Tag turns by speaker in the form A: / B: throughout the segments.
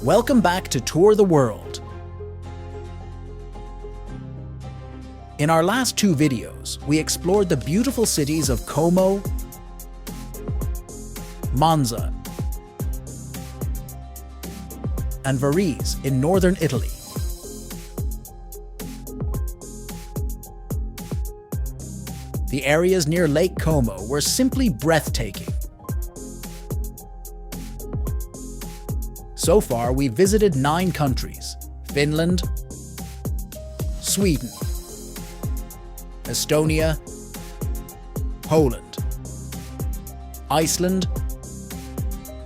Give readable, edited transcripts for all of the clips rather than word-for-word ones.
A: Welcome back to Tour the World. In our last two videos, we explored the beautiful cities of Como, Monza, and Varese in northern Italy. The areas near Lake Como were simply breathtaking. So far, we've visited 9 countries: Finland, Sweden, Estonia, Poland, Iceland,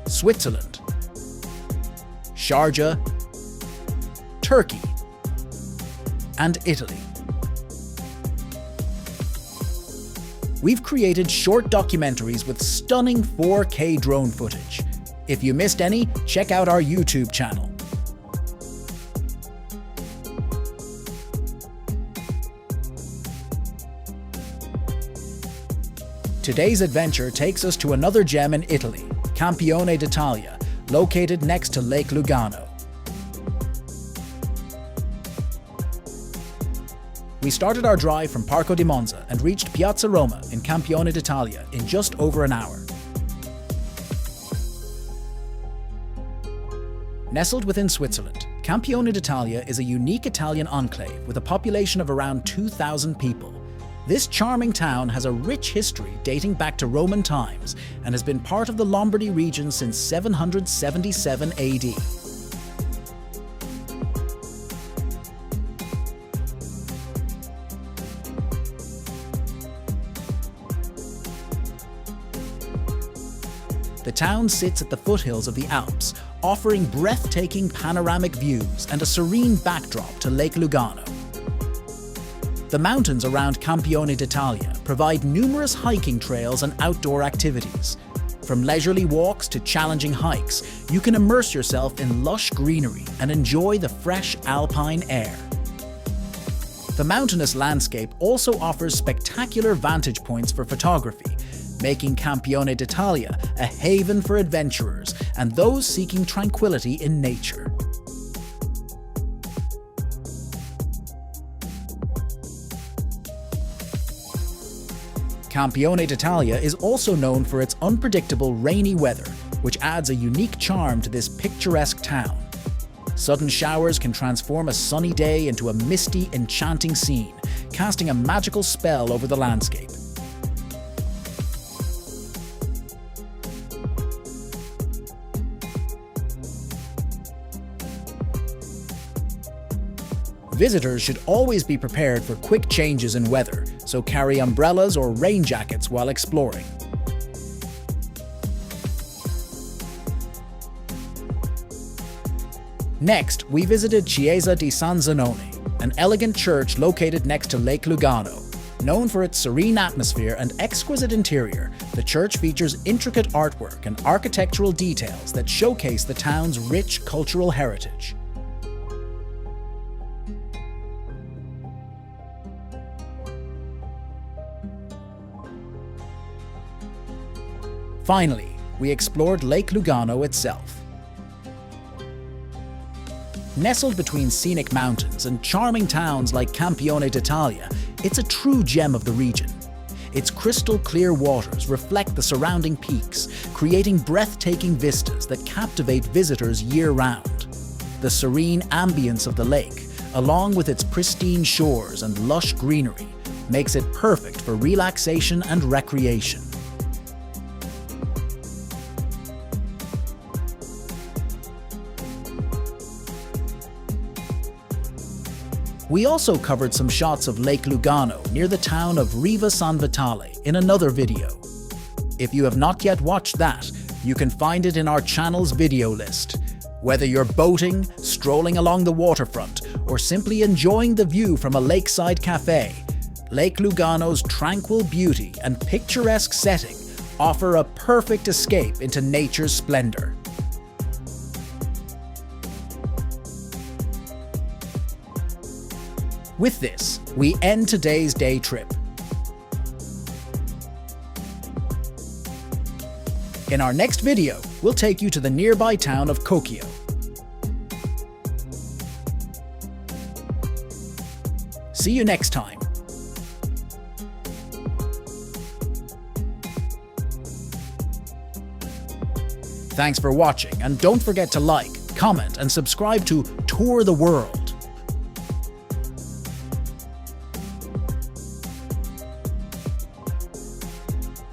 A: Switzerland, Sharjah, Turkey, and Italy. We've created short documentaries with stunning 4K drone footage. If you missed any, check out our YouTube channel. Today's adventure takes us to another gem in Italy, Campione d'Italia, located next to Lake Lugano. We started our drive from Parco di Monza and reached Piazza Roma in Campione d'Italia in just over an hour. Nestled within Switzerland, Campione d'Italia is a unique Italian enclave with a population of around 2,000 people. This charming town has a rich history dating back to Roman times and has been part of the Lombardy region since 777 AD. The town sits at the foothills of the Alps, offering breathtaking panoramic views and a serene backdrop to Lake Lugano. The mountains around Campione d'Italia provide numerous hiking trails and outdoor activities. From leisurely walks to challenging hikes, you can immerse yourself in lush greenery and enjoy the fresh Alpine air. The mountainous landscape also offers spectacular vantage points for photography, making Campione d'Italia a haven for adventurers and those seeking tranquility in nature. Campione d'Italia is also known for its unpredictable rainy weather, which adds a unique charm to this picturesque town. Sudden showers can transform a sunny day into a misty, enchanting scene, casting a magical spell over the landscape. Visitors should always be prepared for quick changes in weather, so carry umbrellas or rain jackets while exploring. Next, we visited Chiesa di San Zenone, an elegant church located next to Lake Lugano. Known for its serene atmosphere and exquisite interior, the church features intricate artwork and architectural details that showcase the town's rich cultural heritage. Finally, we explored Lake Lugano itself. Nestled between scenic mountains and charming towns like Campione d'Italia, it's a true gem of the region. Its crystal clear waters reflect the surrounding peaks, creating breathtaking vistas that captivate visitors year-round. The serene ambience of the lake, along with its pristine shores and lush greenery, makes it perfect for relaxation and recreation. We also covered some shots of Lake Lugano near the town of Riva San Vitale in another video. If you have not yet watched that, you can find it in our channel's video list. Whether you're boating, strolling along the waterfront, or simply enjoying the view from a lakeside cafe, Lake Lugano's tranquil beauty and picturesque setting offer a perfect escape into nature's splendor. With this, we end today's day trip. In our next video, we'll take you to the nearby town of Kokio. see you next time. Thanks for watching, and don't forget to like, comment and subscribe to Tour the World.